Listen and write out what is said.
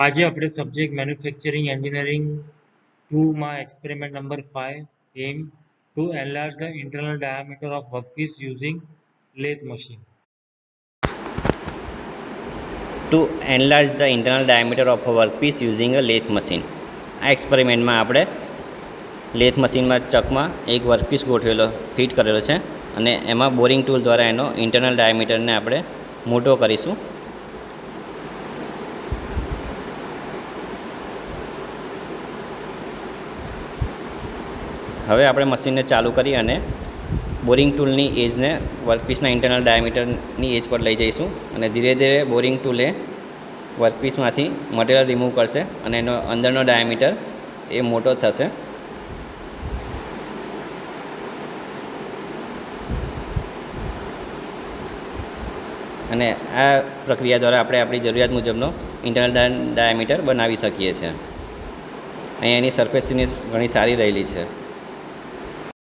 આજે આપણે subject manufacturing engineering 2માં experiment number 5 aim to enlarge the internal diameter of workpiece using lathe machine. To enlarge the internal diameter of a workpiece using a lathe machine. આ એક્સપેરિમેન્ટમાં આપણે lathe મશીનમાં ચકમાં એક workpiece ગોઠવેલો fit કરેલો છે અને એમાં બોરિંગ ટૂલ દ્વારા એનો ઇન્ટરનલ ડાયામીટરને આપણે મોટો કરીશું. હવે આપણે મશીનને ચાલુ કરી અને બોરિંગ ટૂલની એજને વર્કપીસના ઇન્ટરનલ ડાયામીટરની એજ પર લઈ જઈશું અને ધીરે ધીરે બોરિંગ ટૂલે વર્કપીસમાંથી મટીરિયલ રિમૂવ કરશે અને એનો અંદરનો ડાયામીટર એ મોટો થશે. અને આ પ્રક્રિયા દ્વારા આપણે આપણી જરૂરિયાત મુજબનો ઇન્ટરનલ ડાયામીટર બનાવી શકીએ છીએ. અહીંયા એની સરફેસ ફિનિશ ઘણી સારી રહેલી છે.